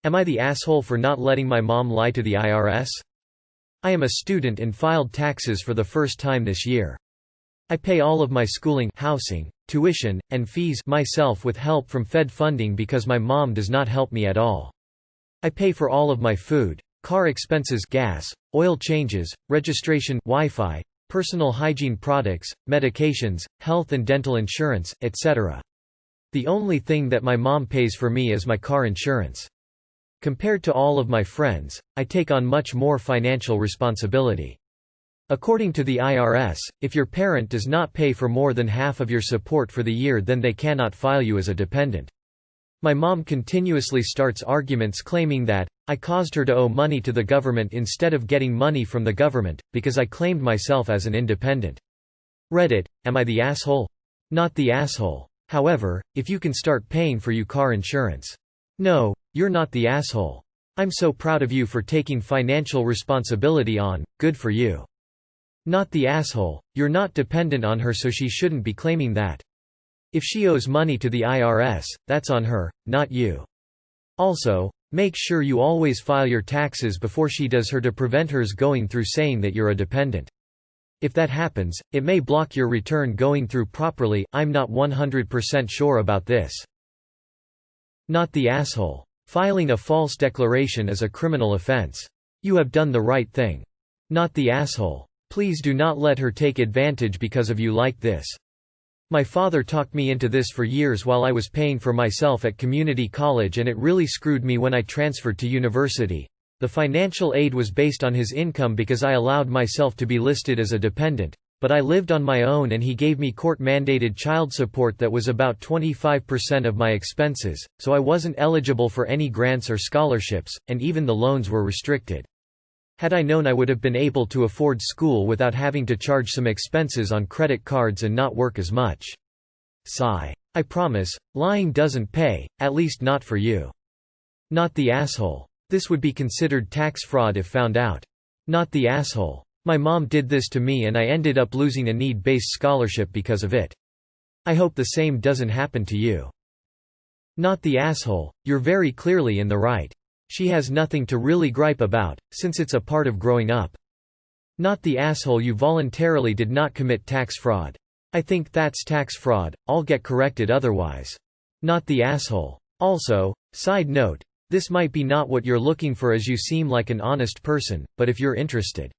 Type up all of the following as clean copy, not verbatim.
Am I the asshole for not letting my mom lie to the IRS? I am a student and filed taxes for the first time this year. I pay all of my schooling, housing, tuition, and fees myself with help from Fed funding because my mom does not help me at all. I pay for all of my food, car expenses, gas, oil changes, registration, Wi-Fi, personal hygiene products, medications, health and dental insurance, etc. The only thing that my mom pays for me is my car insurance. Compared to all of my friends, I take on much more financial responsibility. According to the IRS, if your parent does not pay for more than half of your support for the year, then they cannot file you as a dependent. My mom continuously starts arguments claiming that I caused her to owe money to the government instead of getting money from the government, because I claimed myself as an independent. Reddit, am I the asshole? Not the asshole. However, if you can start paying for your car insurance. No, you're not the asshole. I'm so proud of you for taking financial responsibility on, good for you. Not the asshole, you're not dependent on her, so she shouldn't be claiming that. If she owes money to the IRS, that's on her, not you. Also, make sure you always file your taxes before she does her to prevent hers going through saying that you're a dependent. If that happens, it may block your return going through properly. I'm not 100% sure about this. Not the asshole. Filing a false declaration is a criminal offense. You have done the right thing. Not the asshole. Please do not let her take advantage because of you like this. My father talked me into this for years while I was paying for myself at community college, and it really screwed me when I transferred to university. The financial aid was based on his income because I allowed myself to be listed as a dependent, but I lived on my own and he gave me court-mandated child support that was about 25% of my expenses, so I wasn't eligible for any grants or scholarships, and even the loans were restricted. Had I known, I would have been able to afford school without having to charge some expenses on credit cards and not work as much. Sigh. I promise, lying doesn't pay, at least not for you. Not the asshole. This would be considered tax fraud if found out. Not the asshole. My mom did this to me and I ended up losing a need-based scholarship because of it. I hope the same doesn't happen to you. Not the asshole, you're very clearly in the right. She has nothing to really gripe about, since it's a part of growing up. Not the asshole, you voluntarily did not commit tax fraud. I think that's tax fraud, I'll get corrected otherwise. Not the asshole. Also, side note, this might be not what you're looking for as you seem like an honest person, but if you're interested.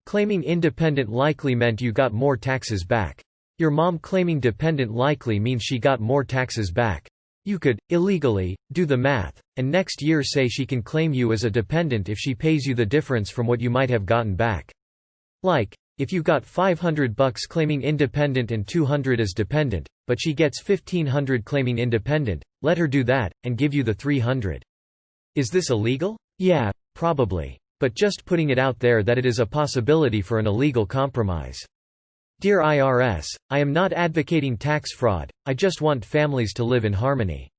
Claiming independent likely meant you got more taxes back. Your mom claiming dependent likely means she got more taxes back. You could, illegally, do the math, and next year say she can claim you as a dependent if she pays you the difference from what you might have gotten back. Like, if you got $500 claiming independent and $200 as dependent, but she gets $1,500 claiming independent, let her do that, and give you the $300. Is this illegal? Yeah, probably. But just putting it out there that it is a possibility for an illegal compromise. Dear IRS, I am not advocating tax fraud, I just want families to live in harmony.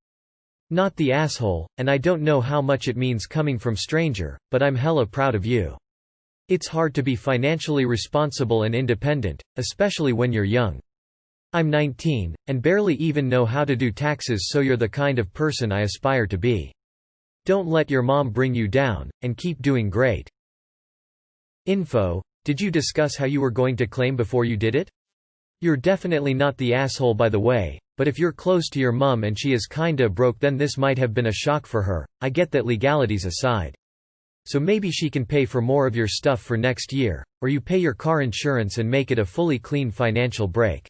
Not the asshole, and I don't know how much it means coming from stranger, but I'm hella proud of you. It's hard to be financially responsible and independent, especially when you're young. I'm 19, and barely even know how to do taxes, so you're the kind of person I aspire to be. Don't let your mom bring you down, and keep doing great. Info: did you discuss how you were going to claim before you did it? You're definitely not the asshole, by the way, but if you're close to your mom and she is kinda broke, then this might have been a shock for her. I get that, legalities aside. So maybe she can pay for more of your stuff for next year, or you pay your car insurance and make it a fully clean financial break.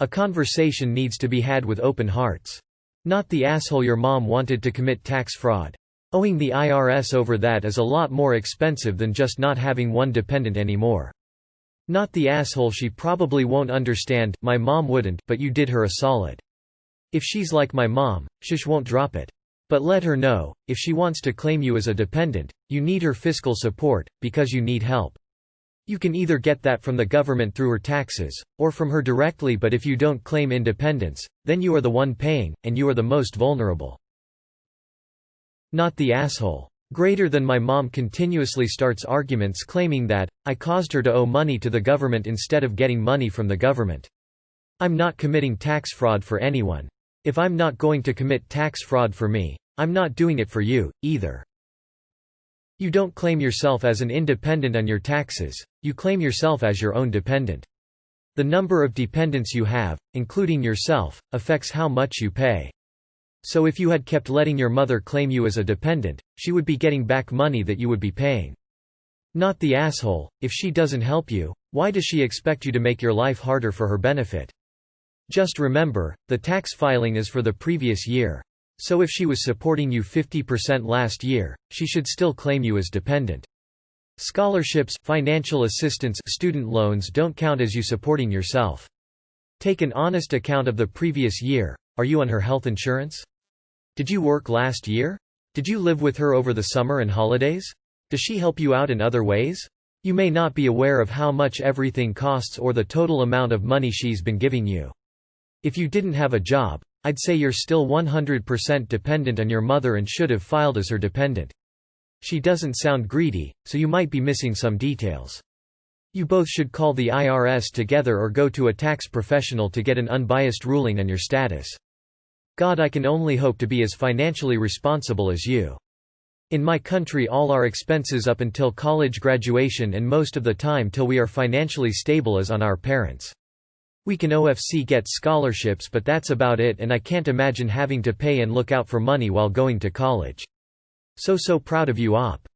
A conversation needs to be had with open hearts. Not the asshole, your mom wanted to commit tax fraud. Owing the IRS over that is a lot more expensive than just not having one dependent anymore. Not the asshole, she probably won't understand, my mom wouldn't, but you did her a solid. If she's like my mom, she won't drop it. But let her know, if she wants to claim you as a dependent, you need her fiscal support, because you need help. You can either get that from the government through her taxes, or from her directly, but if you don't claim independence, then you are the one paying, and you are the most vulnerable. Not the asshole. Greater than my mom continuously starts arguments claiming that I caused her to owe money to the government instead of getting money from the government. I'm not committing tax fraud for anyone. If I'm not going to commit tax fraud for me, I'm not doing it for you, either. You don't claim yourself as an independent on your taxes, you claim yourself as your own dependent. The number of dependents you have, including yourself, affects how much you pay. So if you had kept letting your mother claim you as a dependent, she would be getting back money that you would be paying. Not the asshole. If she doesn't help you, why does she expect you to make your life harder for her benefit? Just remember, the tax filing is for the previous year. So if she was supporting you 50% last year, she should still claim you as dependent. Scholarships, financial assistance, student loans don't count as you supporting yourself. Take an honest account of the previous year. Are you on her health insurance? Did you work last year? Did you live with her over the summer and holidays? Does she help you out in other ways? You may not be aware of how much everything costs or the total amount of money she's been giving you. If you didn't have a job, I'd say you're still 100% dependent on your mother and should have filed as her dependent. She doesn't sound greedy, so you might be missing some details. You both should call the IRS together or go to a tax professional to get an unbiased ruling on your status. God, I can only hope to be as financially responsible as you. In my country, all our expenses up until college graduation and most of the time till we are financially stable is on our parents. We can OFC get scholarships, but that's about it, and I can't imagine having to pay and look out for money while going to college. So proud of you, Op.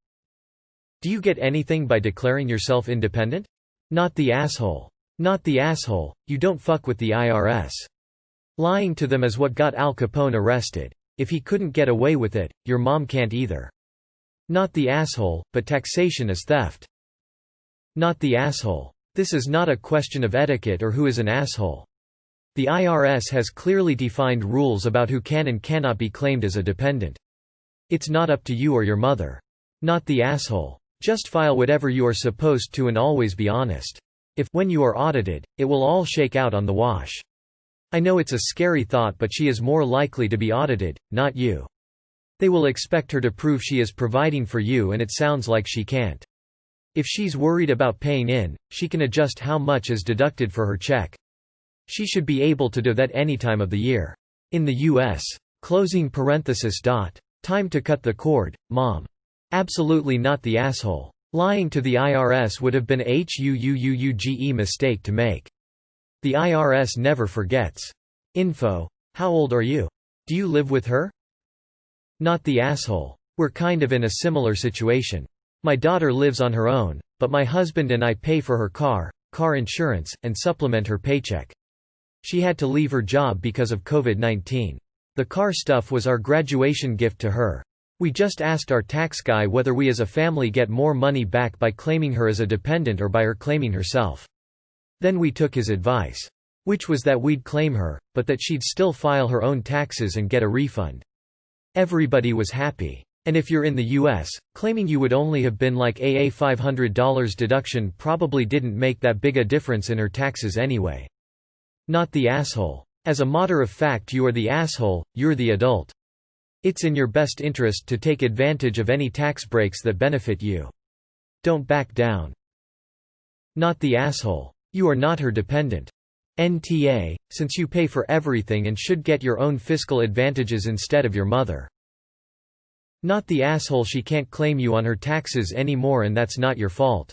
Do you get anything by declaring yourself independent? Not the asshole. Not the asshole. You don't fuck with the IRS. Lying to them is what got Al Capone arrested. If he couldn't get away with it, your mom can't either. Not the asshole, but taxation is theft. Not the asshole. This is not a question of etiquette or who is an asshole. The IRS has clearly defined rules about who can and cannot be claimed as a dependent. It's not up to you or your mother. Not the asshole. Just file whatever you are supposed to and always be honest. If, when you are audited, it will all shake out on the wash. I know it's a scary thought, but she is more likely to be audited, not you. They will expect her to prove she is providing for you, and it sounds like she can't. If she's worried about paying in, she can adjust how much is deducted for her check. She should be able to do that any time of the year. In the U.S. Time to cut the cord, Mom. Absolutely not the asshole. Lying to the IRS would have been a huge mistake to make. The IRS never forgets. Info. How old are you? Do you live with her? Not the asshole. We're kind of in a similar situation. My daughter lives on her own, but my husband and I pay for her car insurance, and supplement her paycheck. She had to leave her job because of COVID-19. The car stuff was our graduation gift to her. We just asked our tax guy whether we as a family get more money back by claiming her as a dependent or by her claiming herself. Then we took his advice. Which was that we'd claim her, but that she'd still file her own taxes and get a refund. Everybody was happy. And if you're in the US, claiming you would only have been like a $500 deduction probably didn't make that big a difference in her taxes anyway. Not the asshole. As a matter of fact, you are the asshole, you're the adult. It's in your best interest to take advantage of any tax breaks that benefit you. Don't back down. Not the asshole. You are not her dependent. NTA, since you pay for everything and should get your own fiscal advantages instead of your mother. Not the asshole. She can't claim you on her taxes anymore, and that's not your fault.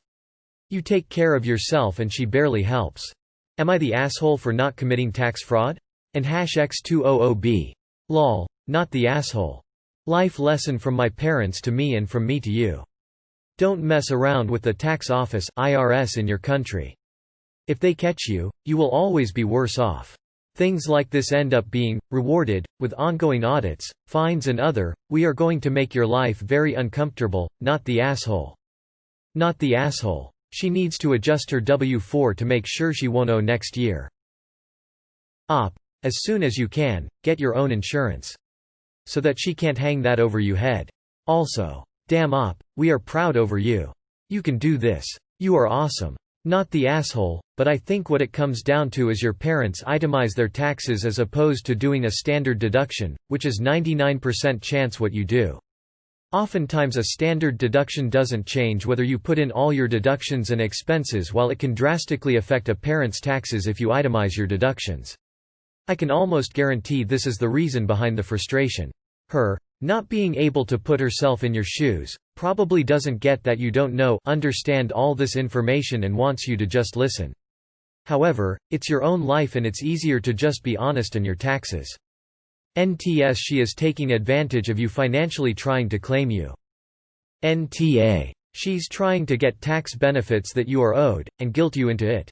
You take care of yourself and she barely helps. Am I the asshole for not committing tax fraud? And #X200B. Lol. Not the asshole. Life lesson from my parents to me and from me to you. Don't mess around with the tax office (IRS) in your country. If they catch you, you will always be worse off. Things like this end up being rewarded with ongoing audits, fines and other. We are going to make your life very uncomfortable. Not the asshole. Not the asshole. She needs to adjust her W-4 to make sure she won't owe next year. Op. As soon as you can, get your own insurance. So that she can't hang that over you head. Also. Damn Op, we are proud over you. You can do this. You are awesome. Not the asshole, but I think what it comes down to is your parents itemize their taxes as opposed to doing a standard deduction, which is 99% chance what you do. Oftentimes a standard deduction doesn't change whether you put in all your deductions and expenses, while it can drastically affect a parent's taxes if you itemize your deductions. I can almost guarantee this is the reason behind the frustration. Her not being able to put herself in your shoes probably doesn't get that you don't understand all this information and wants you to just listen. However, it's your own life and it's easier to just be honest in your taxes. NTS She is taking advantage of you financially trying to claim you. NTA She's trying to get tax benefits that you are owed, and guilt you into it.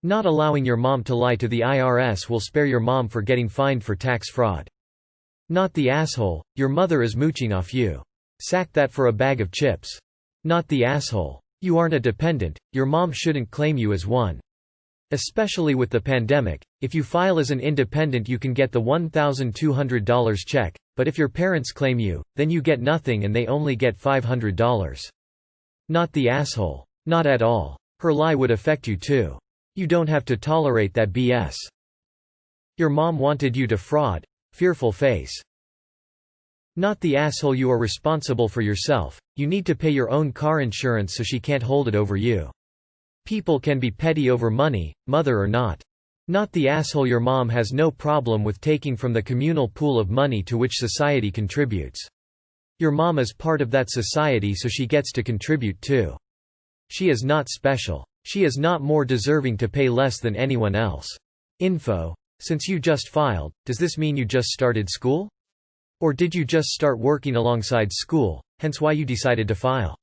Not allowing your mom to lie to the IRS will spare your mom for getting fined for tax fraud. Not the asshole, your mother is mooching off you. Sack that for a bag of chips. Not the asshole. You aren't a dependent, your mom shouldn't claim you as one. Especially with the pandemic, if you file as an independent you can get the $1,200 check, but if your parents claim you, then you get nothing and they only get $500. Not the asshole. Not at all. Her lie would affect you too. You don't have to tolerate that BS. Your mom wanted you to fraud. Fearful face. Not the asshole. You are responsible for yourself, you need to pay your own car insurance so she can't hold it over you. People can be petty over money, mother or not. Not the asshole. Your mom has no problem with taking from the communal pool of money to which society contributes. Your mom is part of that society so she gets to contribute too. She is not special. She is not more deserving to pay less than anyone else. Info. Since you just filed, does this mean you just started school? Or did you just start working alongside school, hence why you decided to file?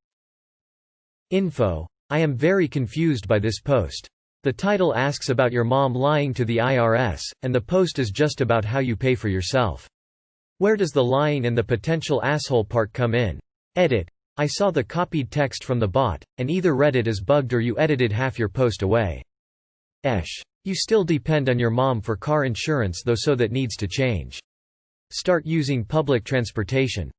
Info. I am very confused by this post. The title asks about your mom lying to the IRS, and the post is just about how you pay for yourself. Where does the lying and the potential asshole part come in? Edit. I saw the copied text from the bot, and either read it as bugged or you edited half your post away. You still depend on your mom for car insurance though, so that needs to change. Start using public transportation.